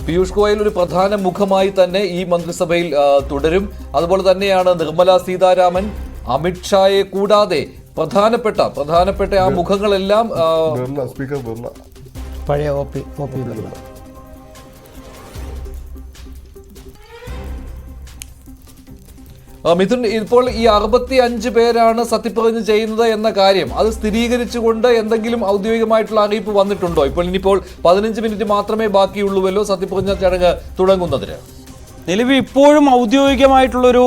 പീയൂഷ് ഗോയൽ ഒരു പ്രധാന മുഖമായി തന്നെ ഈ മന്ത്രിസഭയിൽ തുടരും. അതുപോലെ തന്നെയാണ് നിർമ്മല സീതാരാമൻ, അമിത്ഷായെ കൂടാതെ പ്രധാനപ്പെട്ട ആ മുഖങ്ങളെല്ലാം സ്പീക്കർ ബിർള, പഴയ ഒ പി ബിർള. മിഥുൻ, ഇപ്പോൾ ഈ 65 പേരാണ് സത്യപ്രതിജ്ഞ ചെയ്യുന്നത് എന്ന കാര്യം അത് സ്ഥിരീകരിച്ചുകൊണ്ട് എന്തെങ്കിലും ഔദ്യോഗികമായിട്ടുള്ള അറിയിപ്പ് വന്നിട്ടുണ്ടോ? ഇനിയിപ്പോൾ 15 മിനിറ്റ് മാത്രമേ ബാക്കിയുള്ളൂവല്ലോ സത്യപ്രതിജ്ഞ ചടങ്ങ് തുടങ്ങുന്നതിന്. നിലവിൽ ഇപ്പോഴും ഔദ്യോഗികമായിട്ടുള്ളൊരു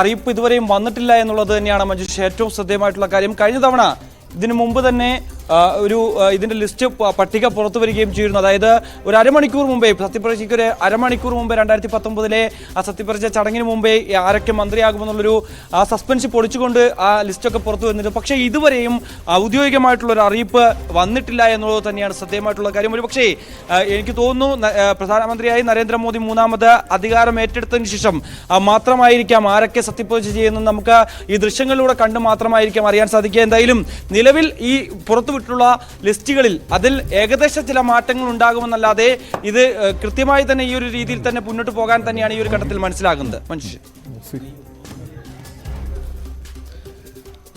അറിയിപ്പ് ഇതുവരെയും വന്നിട്ടില്ല എന്നുള്ളത് തന്നെയാണ് മഞ്ജുഷ ഏറ്റവും ശ്രദ്ധേയമായിട്ടുള്ള കാര്യം. കഴിഞ്ഞ തവണ ഇതിനു മുമ്പ് തന്നെ ഇതിന്റെ ലിസ്റ്റ് പട്ടിക പുറത്തു വരികയും ചെയ്യുന്നു. അതായത് ഒരു അരമണിക്കൂർ മുമ്പേ, സത്യപ്രതിജ്ഞയ്ക്ക് ഒരു അരമണിക്കൂർ മുമ്പേ 2019 ആ സത്യപ്രതിജ്ഞ ചടങ്ങിന് മുമ്പേ ആരൊക്കെ മന്ത്രിയാകുമെന്നുള്ളൊരു സസ്പെൻസ് പൊളിച്ചുകൊണ്ട് ആ ലിസ്റ്റൊക്കെ പുറത്തു വന്നിട്ട്, പക്ഷേ ഇതുവരെയും ഔദ്യോഗികമായിട്ടുള്ളൊരു അറിയിപ്പ് വന്നിട്ടില്ല എന്നുള്ളത് തന്നെയാണ് ശ്രദ്ധേയമായിട്ടുള്ള കാര്യം. ഒരു പക്ഷേ എനിക്ക് തോന്നുന്നു പ്രധാനമന്ത്രിയായി നരേന്ദ്രമോദി മൂന്നാമത് അധികാരം ഏറ്റെടുത്തതിന് ശേഷം മാത്രമായിരിക്കാം ആരൊക്കെ സത്യപ്രതിജ്ഞ ചെയ്യുന്നത് നമുക്ക് ഈ ദൃശ്യങ്ങളിലൂടെ കണ്ട് മാത്രമായിരിക്കാം അറിയാൻ സാധിക്കുക. എന്തായാലും നിലവിൽ ഈ പുറത്തുവിട്ടുള്ള ലിസ്റ്റുകളിൽ അതിൽ ഏകദേശ ചില മാറ്റങ്ങൾ ഉണ്ടാകുമെന്നല്ലാതെ ഇത് കൃത്യമായി തന്നെ ഈ ഒരു രീതിയിൽ തന്നെ മുന്നോട്ട് പോകാൻ തന്നെയാണ് ഈ ഒരു ഘട്ടത്തിൽ മനസ്സിലാകുന്നത്. മനുഷ്യ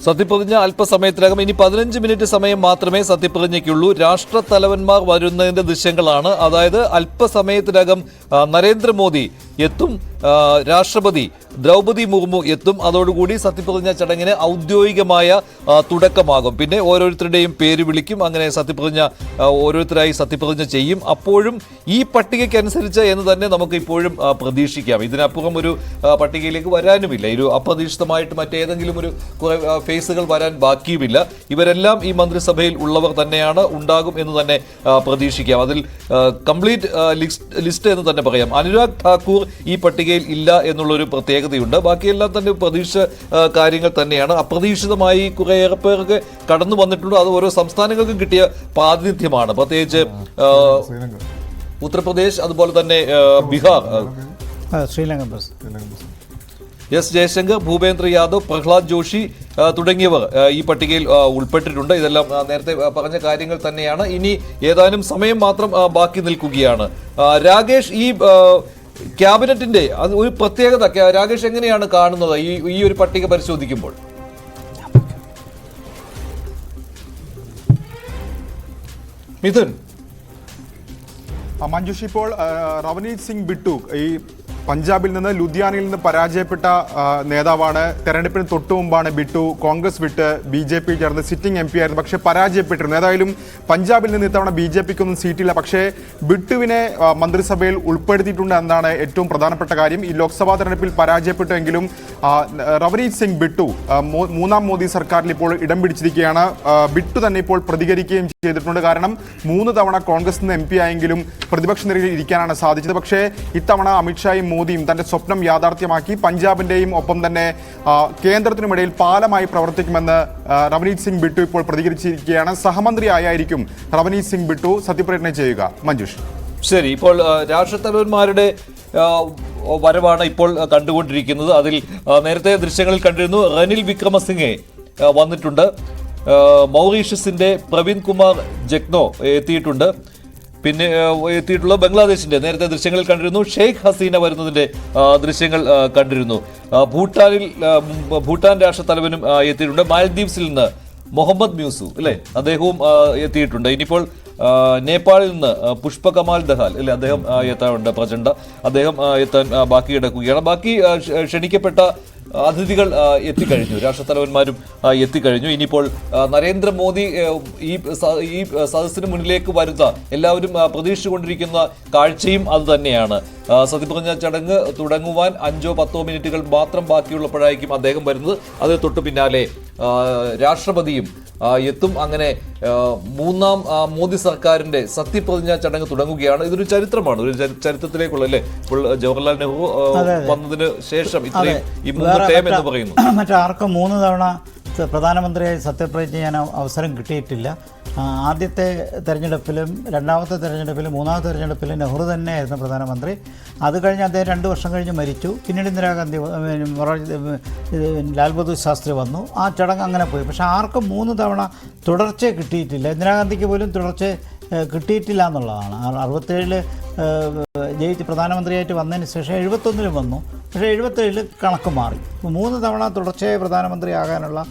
സത്യപ്രതിജ്ഞ അല്പസമയത്തിനകം, ഇനി 15 മിനിറ്റ് സമയം മാത്രമേ സത്യപ്രതിജ്ഞയ്ക്കുള്ളൂ. രാഷ്ട്രത്തലവന്മാർ വരുന്നതിന്റെ ദൃശ്യങ്ങളാണ്. അതായത് അല്പസമയത്തിനകം നരേന്ദ്രമോദി എത്തും, രാഷ്ട്രപതി ദ്രൗപദി മുർമു എത്തും. അതോടുകൂടി സത്യപ്രതിജ്ഞ ചടങ്ങിന് ഔദ്യോഗികമായ തുടക്കമാകും. പിന്നെ ഓരോരുത്തരുടെയും പേര് വിളിക്കും. അങ്ങനെ സത്യപ്രതിജ്ഞ ഓരോരുത്തരായി സത്യപ്രതിജ്ഞ ചെയ്യും. അപ്പോഴും ഈ പട്ടികയ്ക്കനുസരിച്ച് എന്ന് തന്നെ നമുക്ക് ഇപ്പോഴും പ്രതീക്ഷിക്കാം. ഇതിനപ്പുറം ഒരു പട്ടികയിലേക്ക് വരാനുമില്ല. ഒരു അപ്രതീക്ഷിതമായിട്ട് മറ്റേതെങ്കിലും ഒരു കുറെ ഫേസുകൾ വരാൻ ബാക്കിയുമില്ല. ഇവരെല്ലാം ഈ മന്ത്രിസഭയിൽ ഉള്ളവർ തന്നെയാണ്, ഉണ്ടാകും എന്ന് തന്നെ പ്രതീക്ഷിക്കാം. അതിൽ കംപ്ലീറ്റ് ലിസ്റ്റ് എന്ന് തന്നെ പറയാം. അനുരാഗ് ഠാക്കൂർ ഈ പട്ടികയിൽ ഇല്ല എന്നുള്ളൊരു പ്രത്യേകതയുണ്ട്. ബാക്കിയെല്ലാം തന്നെ പ്രതീക്ഷ കാര്യങ്ങൾ തന്നെയാണ്. അപ്രതീക്ഷിതമായി കുറേയേറെ പേർക്ക് കടന്നു വന്നിട്ടുണ്ട്. അത് ഓരോ സംസ്ഥാനങ്ങൾക്കും കിട്ടിയ പ്രാതിനിധ്യമാണ്. പ്രത്യേകിച്ച് ഉത്തർപ്രദേശ്, അതുപോലെ തന്നെ ബീഹാർ, ശ്രീലങ്ക, എസ് ജയശങ്കർ, ഭൂപേന്ദ്ര യാദവ്, പ്രഹ്ലാദ് ജോഷി തുടങ്ങിയവർ ഈ പട്ടികയിൽ ഉൾപ്പെട്ടിട്ടുണ്ട്. ഇതെല്ലാം നേരത്തെ പറഞ്ഞ കാര്യങ്ങൾ തന്നെയാണ്. ഇനി ഏതാനും സമയം മാത്രം ബാക്കി നിൽക്കുകയാണ്. രാകേഷ്, ഈ ക്യാബിനറ്റിന്റെ ഒരു പ്രത്യേകത രാകേഷ് എങ്ങനെയാണ് കാണുന്നത് ഈ ഒരു പട്ടിക പരിശോധിക്കുമ്പോൾ? മിഥുൻ, മഞ്ജുഷ്, ഇപ്പോൾ റവനീത് സിംഗ് ബിട്ടു ഈ പഞ്ചാബിൽ നിന്ന് ലുധിയാനയിൽ നിന്ന് പരാജയപ്പെട്ട നേതാവാണ്. തെരഞ്ഞെടുപ്പിന് തൊട്ടു മുമ്പാണ് ബിട്ടു കോൺഗ്രസ് വിട്ട് BJP ചേർന്ന് സിറ്റിംഗ് MP ആയിരുന്നു, പക്ഷേ പരാജയപ്പെട്ടിരുന്നു. ഏതായാലും പഞ്ചാബിൽ നിന്ന് ഇത്തവണ BJPക്കൊന്നും സീറ്റില്ല. പക്ഷേ ബിട്ടുവിനെ മന്ത്രിസഭയിൽ ഉൾപ്പെടുത്തിയിട്ടുണ്ട് എന്നാണ് ഏറ്റവും പ്രധാനപ്പെട്ട കാര്യം. ഈ ലോക്സഭാ തെരഞ്ഞെടുപ്പിൽ പരാജയപ്പെട്ടുവെങ്കിലും റവനീത് സിംഗ് ബിട്ടു മൂന്നാം മോദി സർക്കാരിൽ ഇപ്പോൾ ഇടം പിടിച്ചിരിക്കുകയാണ്. ബിട്ടു തന്നെ ഇപ്പോൾ പ്രതികരിക്കുകയും ചെയ്തിട്ടുണ്ട്. കാരണം 3 തവണ കോൺഗ്രസ് നിന്ന് MP ആയെങ്കിലും പ്രതിപക്ഷ നിരയിൽ ഇരിക്കാനാണ് സാധിച്ചത്. പക്ഷേ ഇത്തവണ അമിത്ഷായും മോദിയും തന്റെ സ്വപ്നം യാഥാർത്ഥ്യമാക്കി പഞ്ചാബിന്റെയും ഒപ്പം തന്നെ കേന്ദ്രത്തിനുമിടയിൽ പാലമായി പ്രവർത്തിക്കുമെന്ന് റവനീത് സിംഗ് ബിട്ടു ഇപ്പോൾ പ്രതികരിച്ചിരിക്കുകയാണ്. സഹമന്ത്രിയായിരിക്കും റവനീത് സിംഗ് ബിട്ടു സത്യപ്രതിജ്ഞ ചെയ്യുക. മഞ്ജുഷ്, ശരി. ഇപ്പോൾ രാഷ്ട്രത്തലവന്മാരുടെ വരവാണ് ഇപ്പോൾ കണ്ടുകൊണ്ടിരിക്കുന്നത്. അതിൽ നേരത്തെ ദൃശ്യങ്ങളിൽ കണ്ടിരുന്നു റനിൽ വിക്രമസിംഗെ വന്നിട്ടുണ്ട്. മൗറീഷ്യസിന്റെ പ്രവീൺ കുമാർ ജഗ്നോ എത്തിയിട്ടുണ്ട്. പിന്നെ എത്തിയിട്ടുള്ള ബംഗ്ലാദേശിന്റെ നേരത്തെ ദൃശ്യങ്ങളിൽ കണ്ടിരുന്നു. ഷെയ്ഖ് ഹസീന വരുന്നതിന്റെ ദൃശ്യങ്ങൾ കണ്ടിരുന്നു. ഭൂട്ടാൻ രാഷ്ട്രത്തലവനും എത്തിയിട്ടുണ്ട്. മാലദ്വീപ്സിൽ നിന്ന് മുഹമ്മദ് മ്യൂസു അല്ലേ, അദ്ദേഹവും എത്തിയിട്ടുണ്ട്. ഇനിയിപ്പോൾ നേപ്പാളിൽ നിന്ന് പുഷ്പ കമാൽ ദഹാൽ അല്ലെ, അദ്ദേഹം എത്താറുണ്ട്. പ്രചണ്ഡ, അദ്ദേഹം എത്താൻ ബാക്കി കിടക്കുകയാണ്. ബാക്കി ക്ഷണിക്കപ്പെട്ട അതിഥികൾ എത്തിക്കഴിഞ്ഞു, രാഷ്ട്രത്തലവന്മാരും എത്തിക്കഴിഞ്ഞു. ഇനിയിപ്പോൾ നരേന്ദ്രമോദി ഈ സദസ്സിന് മുന്നിലേക്ക് വരുന്ന എല്ലാവരും പ്രതീക്ഷിച്ചുകൊണ്ടിരിക്കുന്ന കാഴ്ചയും അത് തന്നെയാണ്. സത്യപ്രതിജ്ഞ ചടങ്ങ് തുടങ്ങുവാൻ 5-10 മിനിറ്റുകൾ മാത്രം ബാക്കിയുള്ളപ്പോഴായിരിക്കും അദ്ദേഹം വരുന്നത്. അതിന് തൊട്ടു പിന്നാലെ രാഷ്ട്രപതിയും എത്തും. അങ്ങനെ മൂന്നാം മോദി സർക്കാരിന്റെ സത്യപ്രതിജ്ഞാ ചടങ്ങ് തുടങ്ങുകയാണ്. ഇതൊരു ചരിത്രമാണ്, ഒരു ചരിത്രത്തിലേക്കുള്ള അല്ലേ. ഇപ്പോൾ ജവഹർലാൽ നെഹ്റു വന്നതിന് ശേഷം ഇത്രയും ഈ 3 ടേം എന്ന് പറയുന്നു. മറ്റാർക്കും 3 തവണ പ്രധാനമന്ത്രിയായി സത്യപ്രതിജ്ഞ ചെയ്യാൻ അവസരം കിട്ടിയിട്ടില്ല. ആദ്യത്തെ തെരഞ്ഞെടുപ്പിലും രണ്ടാമത്തെ തെരഞ്ഞെടുപ്പിലും മൂന്നാമത്തെ തെരഞ്ഞെടുപ്പിലും നെഹ്റു തന്നെയായിരുന്നു പ്രധാനമന്ത്രി. അത് കഴിഞ്ഞ് അദ്ദേഹം 2 വർഷം കഴിഞ്ഞ് മരിച്ചു. പിന്നീട് ഇന്ദിരാഗാന്ധി, ലാൽ ബഹദൂർ ശാസ്ത്രി വന്നു. ആ ചടങ്ങ് അങ്ങനെ പോയി. പക്ഷേ ആർക്കും 3 തവണ തുടർച്ച കിട്ടിയിട്ടില്ല. ഇന്ദിരാഗാന്ധിക്ക് പോലും തുടർച്ച കിട്ടിയിട്ടില്ല എന്നുള്ളതാണ്. 67 ജയിച്ച് പ്രധാനമന്ത്രിയായിട്ട് വന്നതിന് ശേഷം 71 വന്നു. പക്ഷേ 77 കണക്ക് മാറി. 3 തവണ തുടർച്ചയായി പ്രധാനമന്ത്രിയാകാനുള്ള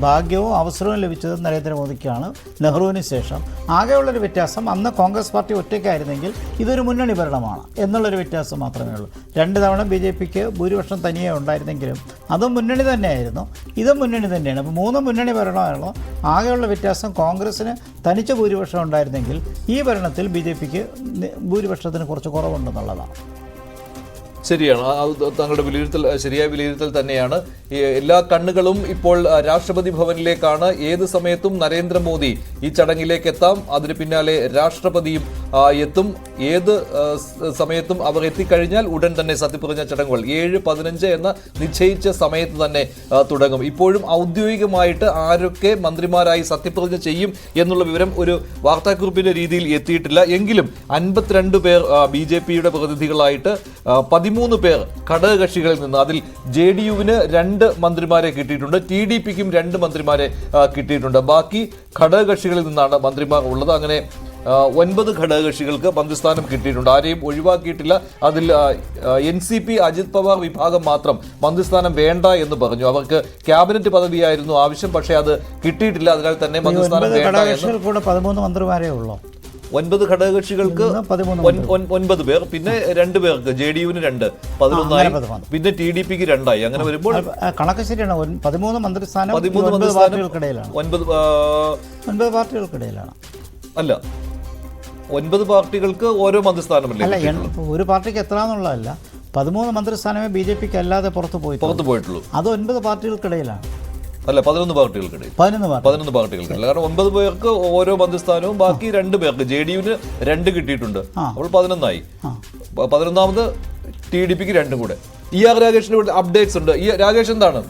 ഭാഗ്യവും അവസരവും ലഭിച്ചത് നരേന്ദ്രമോദിക്കാണ്. നെഹ്റുവിന് ശേഷം ആകെയുള്ളൊരു വ്യത്യാസം, അന്ന് കോൺഗ്രസ് പാർട്ടി ഒറ്റയ്ക്കായിരുന്നെങ്കിൽ ഇതൊരു മുന്നണി ഭരണമാണ് എന്നുള്ളൊരു വ്യത്യാസം മാത്രമേ ഉള്ളൂ. 2 തവണ BJP ഭൂരിപക്ഷം തനിയെ ഉണ്ടായിരുന്നെങ്കിലും അതും മുന്നണി തന്നെയായിരുന്നു, ഇതും മുന്നണി തന്നെയാണ്. അപ്പോൾ 3 മുന്നണി ഭരണമാണല്ലോ. ആകെയുള്ള വ്യത്യാസം കോൺഗ്രസ്സിന് തനിച്ച ഭൂരിപക്ഷം ഉണ്ടായിരുന്നെങ്കിൽ ഈ ഭരണത്തിൽ BJP ഭൂരിപക്ഷത്തിന് കുറച്ച് കുറവുണ്ടെന്നുള്ളതാണ്. ശരിയാണ്, താങ്കളുടെ വിലയിരുത്തൽ ശരിയായ വിലയിരുത്തൽ തന്നെയാണ്. എല്ലാ കണ്ണുകളും ഇപ്പോൾ രാഷ്ട്രപതി ഭവനിലേക്കാണ്. ഏത് സമയത്തും നരേന്ദ്രമോദി ഈ ചടങ്ങിലേക്ക് എത്താം, അതിന് പിന്നാലെ രാഷ്ട്രപതിയും എത്തും. ഏത് സമയത്തും അവർ എത്തിക്കഴിഞ്ഞാൽ ഉടൻ തന്നെ സത്യപ്രതിജ്ഞ ചടങ്ങുകൾ 7:15 എന്ന നിശ്ചയിച്ച സമയത്ത് തന്നെ തുടങ്ങും. ഇപ്പോഴും ഔദ്യോഗികമായിട്ട് ആരൊക്കെ മന്ത്രിമാരായി സത്യപ്രതിജ്ഞ ചെയ്യും എന്നുള്ള വിവരം ഒരു വാർത്താക്കുറിപ്പിന്റെ രീതിയിൽ എത്തിയിട്ടില്ല. എങ്കിലും 52 പേർ BJPയുടെ പ്രതിനിധികളായിട്ട് 13 പേർ ഘടകകക്ഷികളിൽ നിന്ന്, അതിൽ JDU-വിന് 2 മന്ത്രിമാരെ കിട്ടിയിട്ടുണ്ട്, TDP-ക്കും 2 മന്ത്രിമാരെ കിട്ടിയിട്ടുണ്ട്. ബാക്കി ഘടകകക്ഷികളിൽ നിന്നാണ് മന്ത്രിമാർ ഉള്ളത്. അങ്ങനെ 9 ഘടകകക്ഷികൾക്ക് മന്ത്രിസ്ഥാനം കിട്ടിയിട്ടുണ്ട്. ആരെയും ഒഴിവാക്കിയിട്ടില്ല. അതിൽ NCP അജിത് പവാർ വിഭാഗം മാത്രം മന്ത്രിസ്ഥാനം വേണ്ട എന്ന് പറഞ്ഞു. അവർക്ക് ക്യാബിനറ്റ് പദവിയായിരുന്നു ആവശ്യം, പക്ഷേ അത് കിട്ടിയിട്ടില്ല. അതിനാൽ തന്നെ മന്ത്രിസ്ഥാനം വേണ്ട എന്ന്. 13 മന്ത്രിമാരേ ഉള്ളൂ. 9 ഘടകകക്ഷികൾക്ക് 9 പേർ, പിന്നെ 2 പേർക്ക് JDU-വിന് 2, 11, പിന്നെ TDP-ക്ക് 2. അങ്ങനെ വരുമ്പോൾ കണക്ക് ശരിയാണ്. 13 മന്ത്രിസ്ഥാനം 9 പാർട്ടികൾക്കിടയിലാണ്. 9 പാർട്ടികൾക്കിടയിലാണ്. അല്ല, 9 പാർട്ടികൾക്ക് ഓരോ മന്ത്രിസ്ഥാനമല്ലേ? അല്ല, ഒരു പാർട്ടിക്ക് എത്ര എന്നുള്ളതല്ല. 13 മന്ത്രിസ്ഥാനമേ BJP-ക്ക് അല്ലാതെ പുറത്തു പോയിട്ടുള്ളൂ. അത് 9 പാർട്ടികൾക്കിടയിലാണ്. അല്ല, 11 പാർട്ടികൾക്കിടയിൽ. 11 പാർട്ടികൾക്കിടയിൽ. കാരണം 9 പേർക്ക് ഓരോ മന്ത്രിസ്ഥാനവും, ബാക്കി 2 പേർക്ക്. JDU-വിന് 2 കിട്ടിയിട്ടുണ്ട്, അപ്പോൾ 11 ആയി. 11ാമത് TDP-ക്ക് 2 കൂടെ. ER രാഗേഷിന്റെ അപ്ഡേറ്റ്സ് ഉണ്ട്. രാഗേഷ്, എന്താണ്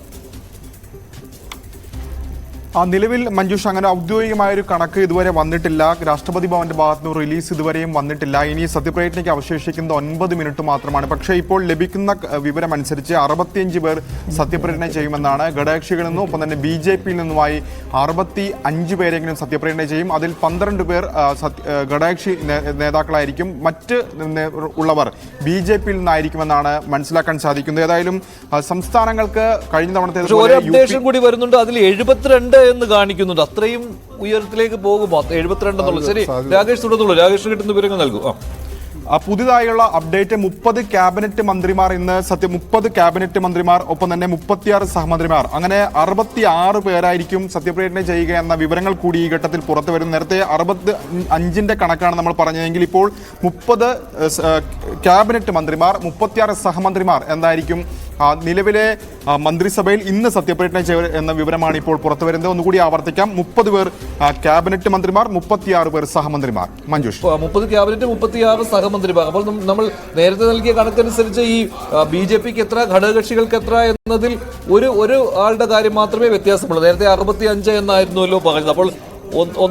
നിലവിൽ മഞ്ജുഷ് അങ്ങനെ ഔദ്യോഗികമായൊരു കണക്ക് ഇതുവരെ വന്നിട്ടില്ല. രാഷ്ട്രപതി ഭവന്റെ ഭാഗത്തുനിന്ന് റിലീസ് ഇതുവരെയും വന്നിട്ടില്ല. ഇനി സത്യപ്രതിജ്ഞയ്ക്ക് അവശേഷിക്കുന്നത് 9 മിനിറ്റ് മാത്രമാണ്. പക്ഷേ ഇപ്പോൾ ലഭിക്കുന്ന വിവരം അനുസരിച്ച് 65 പേർ സത്യപ്രതിജ്ഞ ചെയ്യുമെന്നാണ്. ഘടകകക്ഷികളിൽ നിന്നും ഒപ്പം തന്നെ BJP-യിൽ നിന്നുമായി 65 പേരെങ്കിലും സത്യപ്രതിജ്ഞ ചെയ്യും. അതിൽ 12 പേർ ഘടകകക്ഷി നേതാക്കളായിരിക്കും. മറ്റ് ഉള്ളവർ BJP-യിൽ നിന്നായിരിക്കുമെന്നാണ് മനസ്സിലാക്കാൻ സാധിക്കുന്നത്. ഏതായാലും സംസ്ഥാനങ്ങൾക്ക് കഴിഞ്ഞ തവണത്തെ കൂടി വരുന്നുണ്ട്. അതിൽ 72 എന്ന് കാണിക്കുന്നുണ്ട്. അത്രയും ഉയരത്തിലേക്ക് പോകുമോ 72 എന്നുള്ളത്? ശരി, രാകേഷ് തുടർന്നുള്ളൂ. രാകേഷിന് കിട്ടുന്ന വിവരങ്ങൾ നൽകും. പുതിയതായുള്ള അപ്ഡേറ്റ് 30 ക്യാബിനറ്റ് മന്ത്രിമാർ ഇന്ന് 30 ക്യാബിനറ്റ് മന്ത്രിമാർ, ഒപ്പം തന്നെ 36 സഹമന്ത്രിമാർ, അങ്ങനെ 66 പേരായിരിക്കും സത്യപ്രതിജ്ഞ ചെയ്യുക എന്ന വിവരങ്ങൾ കൂടി ഈ ഘട്ടത്തിൽ പുറത്തു വരുന്നു. നേരത്തെ 65-ന്റെ കണക്കാണ് നമ്മൾ പറഞ്ഞതെങ്കിൽ ഇപ്പോൾ 30 ക്യാബിനറ്റ് മന്ത്രിമാർ, 36 സഹമന്ത്രിമാർ എന്തായിരിക്കും നിലവിലെ മന്ത്രിസഭയിൽ ഇന്ന് സത്യപ്രതിജ്ഞ എന്ന വിവരമാണ് ഇപ്പോൾ പുറത്തു വരുന്നത്. ഒന്നുകൂടി ആവർത്തിക്കാം: 30 പേർ ക്യാബിനറ്റ് മന്ത്രിമാർ, 36 പേർ സഹമന്ത്രിമാർ. മഞ്ജുഷ്, 30 ക്യാബിനറ്റ്, 36 സഹമന്ത്രിമാർ. അപ്പോൾ നമ്മൾ നേരത്തെ നൽകിയ കണക്കനുസരിച്ച് ഈ BJP-ക്ക് എത്ര, ഘടകകക്ഷികൾക്ക് എത്ര എന്നതിൽ ഒരു ആളുടെ കാര്യം മാത്രമേ വ്യത്യാസമുള്ളൂ. നേരത്തെ 65 എന്നായിരുന്നല്ലോ പറഞ്ഞത്. അപ്പോൾ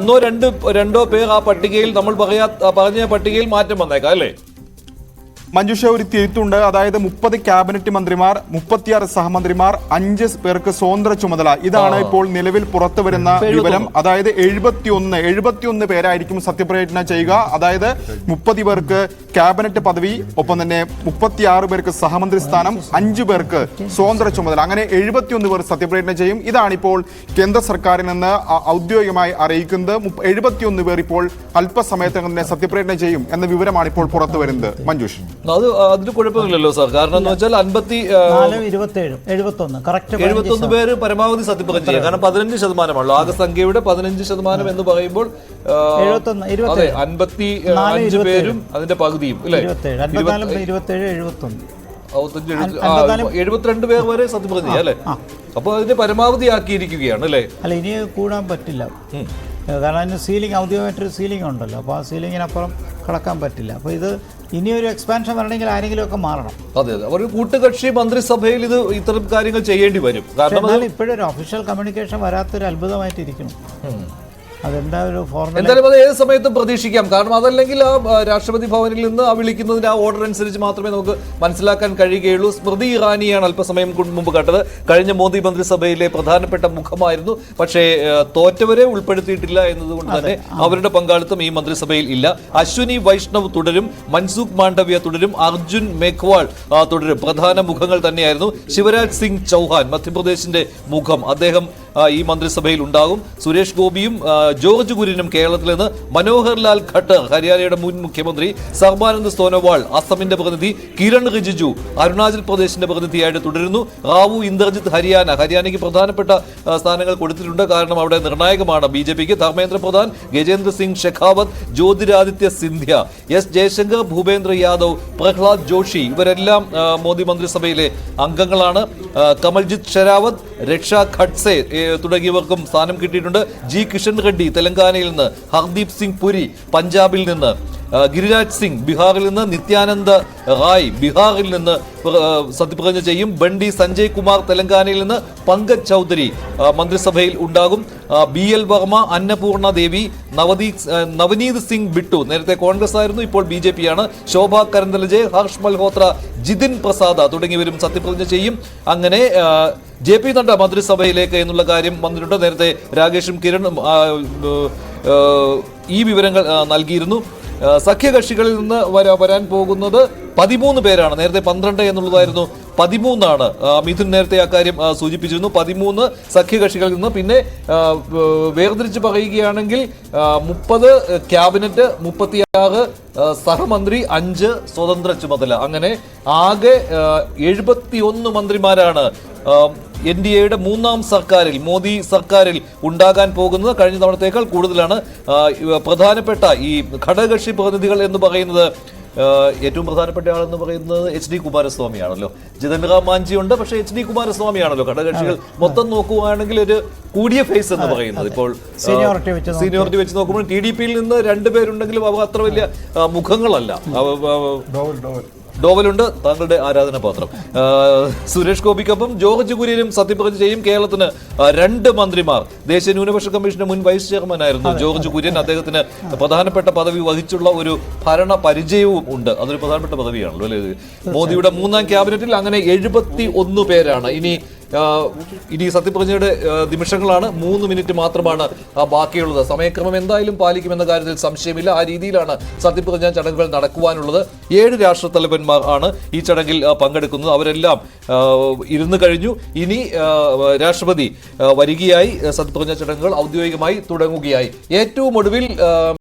1-2 പേർ ആ പട്ടികയിൽ, നമ്മൾ പറഞ്ഞ പട്ടികയിൽ മാറ്റം വന്നേക്കാം അല്ലേ? മഞ്ജുഷ, ഒരു തിരുത്തുണ്ട്. അതായത് 30 ക്യാബിനറ്റ് മന്ത്രിമാർ, 36 സഹമന്ത്രിമാർ, 5 പേർക്ക് സ്വതന്ത്ര ചുമതല. ഇതാണ് ഇപ്പോൾ നിലവിൽ പുറത്തു വരുന്ന വിവരം. അതായത് 71 പേരായിരിക്കും സത്യപ്രതിജ്ഞ ചെയ്യുക. അതായത് 30 പേർക്ക് ക്യാബിനറ്റ് പദവി, ഒപ്പം തന്നെ 36 പേർക്ക് സഹമന്ത്രി സ്ഥാനം, 5 പേർക്ക് സ്വതന്ത്ര ചുമതല. അങ്ങനെ 71 പേർ സത്യപ്രതിജ്ഞ ചെയ്യും. ഇതാണിപ്പോൾ കേന്ദ്ര സർക്കാരിൽ നിന്ന് ഔദ്യോഗികമായി അറിയിക്കുന്നത്. 71 പേർ ഇപ്പോൾ അല്പസമയത്തിനകം തന്നെ സത്യപ്രതിജ്ഞ ചെയ്യും എന്ന വിവരമാണ് ഇപ്പോൾ പുറത്തു വരുന്നത്. മഞ്ജുഷ്, അതിന് കുഴപ്പമില്ലല്ലോ സാർ. കാരണം എന്ന് വെച്ചാൽ 71 പേര് പരമാവധി സത്യപ്രതിജ്ഞ ചെയ്യാം. കാരണം 15% ആകെ സംഖ്യയുടെ 15% എന്ന് പറയുമ്പോൾ 55 പേരും അതിന്റെ പകുതിയും അല്ലേ? 72 പേർ വരെ സത്യപ്രതിജ്ഞ ചെയ്യാം അല്ലെ? അപ്പൊ അതിന്റെ പരമാവധി ആക്കിയിരിക്കുകയാണ് അല്ലേ? അല്ല, ഇനി കൂടാൻ പറ്റില്ല. കാരണം അതിന് സീലിംഗ്, ഔദ്യോഗികമായിട്ടൊരു സീലിംഗ് ഉണ്ടല്ലോ. അപ്പോൾ ആ സീലിങ്ങിനപ്പുറം കടക്കാൻ പറ്റില്ല. അപ്പോൾ ഇത് ഇനിയൊരു എക്സ്പാൻഷൻ വരണമെങ്കിൽ ആരെങ്കിലുമൊക്കെ മാറണം. അതെ, ഒരു കൂട്ടുകക്ഷി മന്ത്രിസഭയിൽ ഇത് ഇത്തരം കാര്യങ്ങൾ ചെയ്യേണ്ടി വരും. കാരണം ഇപ്പോഴൊരു ഒഫീഷ്യൽ കമ്മ്യൂണിക്കേഷൻ വരാത്തൊരു അത്ഭുതമായിട്ടിരിക്കണം. അതെന്താ ഒരു ഫോർമുല? എന്തായാലും അത് ഏത് സമയത്തും പ്രതീക്ഷിക്കാം. കാരണം അതല്ലെങ്കിൽ ആ രാഷ്ട്രപതി ഭവനിൽ നിന്ന് ആ വിളിക്കുന്നതിന്റെ ആ ഓർഡർ അനുസരിച്ച് മാത്രമേ നമുക്ക് മനസ്സിലാക്കാൻ കഴിയുകയുള്ളൂ. സ്മൃതി ഇറാനിയാണ് അല്പസമയം മുമ്പ് കണ്ടത്. കഴിഞ്ഞ മോദി മന്ത്രിസഭയിലെ പ്രധാനപ്പെട്ട മുഖമായിരുന്നു. പക്ഷേ തോറ്റവരെ ഉൾപ്പെടുത്തിയിട്ടില്ല എന്നതുകൊണ്ട് തന്നെ അവരുടെ പങ്കാളിത്തം ഈ മന്ത്രിസഭയിൽ ഇല്ല. അശ്വിനി വൈഷ്ണവ് തുടരും, മൻസുഖ് മാണ്ഡവ്യ തുടരും, അർജുൻ മേഘ്വാൾ തുടരും. പ്രധാന മുഖങ്ങൾ തന്നെയായിരുന്നു. ശിവരാജ് സിംഗ് ചൗഹാൻ മധ്യപ്രദേശിന്റെ മുഖം, അദ്ദേഹം ഈ മന്ത്രിസഭയിൽ ഉണ്ടാകും. സുരേഷ് ഗോപിയും ജോർജ് കുര്യനും കേരളത്തിൽ നിന്ന്, മനോഹർ ലാൽ ഖട്ടർ ഹരിയാനയുടെ മുൻ മുഖ്യമന്ത്രി, സർബാനന്ദ് സോനോവാൾ അസമിന്റെ പ്രതിനിധി, കിരൺ റിജിജു അരുണാചൽ പ്രദേശിന്റെ പ്രതിനിധിയായിട്ട് തുടരുന്നു. റാവു ഇന്ദ്രജിത്ത് ഹരിയാനയ്ക്ക് പ്രധാനപ്പെട്ട സ്ഥാനങ്ങൾ കൊടുത്തിട്ടുണ്ട്. കാരണം അവിടെ നിർണായകമാണ് BJPക്ക്. ധർമ്മേന്ദ്ര പ്രധാൻ, ഗജേന്ദ്ര സിംഗ് ഷെഖാവത്ത്, ജ്യോതിരാദിത്യ സിന്ധ്യ, എസ് ജയശങ്കർ, ഭൂപേന്ദ്ര യാദവ്, പ്രഹ്ലാദ് ജോഷി ഇവരെല്ലാം മോദി മന്ത്രിസഭയിലെ അംഗങ്ങളാണ്. കമൽജിത്ത് ഷെരാവത്ത്, രക്ഷ ഖഡ്സെ തുടങ്ങിയവർക്കും സ്ഥാനം കിട്ടിയിട്ടുണ്ട്. ജി കിഷൻ റെഡ്ഡി തെലങ്കാനയിൽ നിന്ന്, ഹർദീപ് സിംഗ് പുരി പഞ്ചാബിൽ നിന്ന്, ഗിരിരാജ് സിംഗ് ബീഹാറിൽ നിന്ന്, നിത്യാനന്ദ റായ് ബീഹാറിൽ നിന്ന് സത്യപ്രതിജ്ഞ ചെയ്യും. ബണ്ടി സഞ്ജയ് കുമാർ തെലങ്കാനയിൽ നിന്ന്, പങ്കജ് ചൗധരി മന്ത്രിസഭയിൽ ഉണ്ടാകും. BL വർമ്മ, അന്നപൂർണ ദേവി, നവനീത് സിംഗ് ബിട്ടു നേരത്തെ കോൺഗ്രസ് ആയിരുന്നു, ഇപ്പോൾ BJP ആണ്. ശോഭ കരന്തലജെ, ഹർഷ് മൽഹോത്ര, ജിതിൻ പ്രസാദ തുടങ്ങിയവരും സത്യപ്രതിജ്ഞ ചെയ്യും. അങ്ങനെ JP നഡ്ഡ മന്ത്രിസഭയിലേക്ക് എന്നുള്ള കാര്യം വന്നിട്ടുണ്ട്. നേരത്തെ രാകേഷും കിരണും ഈ വിവരങ്ങൾ നൽകിയിരുന്നു. സഖ്യകക്ഷികളിൽ നിന്ന് വരാൻ പോകുന്നത് 13 പേരാണ്. നേരത്തെ 12 എന്നുള്ളതായിരുന്നു, 13 മിഥുൻ നേരത്തെ അക്കാര്യം സൂചിപ്പിച്ചിരുന്നു. 13 സഖ്യകക്ഷികളിൽ നിന്ന്. പിന്നെ വേർതിരിച്ച് പറയുകയാണെങ്കിൽ 30 ക്യാബിനറ്റ്, 36 സഹമന്ത്രി, 5 സ്വതന്ത്ര ചുമതല. അങ്ങനെ ആകെ 71 മന്ത്രിമാരാണ് NDAയുടെ മൂന്നാം സർക്കാരിൽ, മോദി സർക്കാരിൽ ഉണ്ടാകാൻ പോകുന്നത്. കഴിഞ്ഞ തവണത്തേക്കാൾ കൂടുതലാണ്. പ്രധാനപ്പെട്ട ഈ ഘടകകക്ഷി പ്രതിനിധികൾ എന്ന് പറയുന്നത്, ഏറ്റവും പ്രധാനപ്പെട്ട ആളെന്ന് പറയുന്നത് HD കുമാരസ്വാമിയാണല്ലോ. ജിതൻ റാം മാഞ്ചി ഉണ്ട്, പക്ഷേ HD കുമാരസ്വാമിയാണല്ലോ ഘടകകക്ഷികൾ മൊത്തം നോക്കുകയാണെങ്കിൽ ഒരു കൂടിയ ഫേസ് എന്ന് പറയുന്നത്. ഇപ്പോൾ സീനിയോറിറ്റി വെച്ച് നോക്കുമ്പോൾ TDPയിൽ നിന്ന് 2 പേരുണ്ടെങ്കിലും അവർ അത്ര വലിയ മുഖങ്ങളല്ല. ഡോവലുണ്ട്, താങ്കളുടെ ആരാധനാപാത്രം. സുരേഷ് ഗോപിക്കൊപ്പം ജോർജ് കുര്യനും സത്യപ്രതിജ്ഞ ചെയ്യും. കേരളത്തിന് 2 മന്ത്രിമാർ. ദേശീയ ന്യൂനപക്ഷ കമ്മീഷന്റെ മുൻ വൈസ് ചെയർമാനായിരുന്നു ജോർജ് കുര്യൻ. അദ്ദേഹത്തിന് പ്രധാനപ്പെട്ട പദവി വഹിച്ചുള്ള ഒരു ഭരണ പരിചയവും ഉണ്ട്. അതൊരു പ്രധാനപ്പെട്ട പദവിയാണല്ലോ അല്ലേ. മോദിയുടെ മൂന്നാം ക്യാബിനറ്റിൽ അങ്ങനെ 71 പേരാണ്. ഇനി സത്യപ്രതിജ്ഞയുടെ നിമിഷങ്ങളാണ്. 3 മിനിറ്റ് മാത്രമാണ് ബാക്കിയുള്ളത്. സമയക്രമം എന്തായാലും പാലിക്കുമെന്ന കാര്യത്തിൽ സംശയമില്ല. ആ രീതിയിലാണ് സത്യപ്രതിജ്ഞാ ചടങ്ങുകൾ നടക്കുവാനുള്ളത്. 7 രാഷ്ട്രത്തലവന്മാർ ആണ് ഈ ചടങ്ങിൽ പങ്കെടുക്കുന്നത്. അവരെല്ലാം ഇരുന്നു കഴിഞ്ഞു. ഇനി രാഷ്ട്രപതി വരികയായി, സത്യപ്രതിജ്ഞാ ചടങ്ങുകൾ ഔദ്യോഗികമായി തുടങ്ങുകയായി. ഏറ്റവും ഒടുവിൽ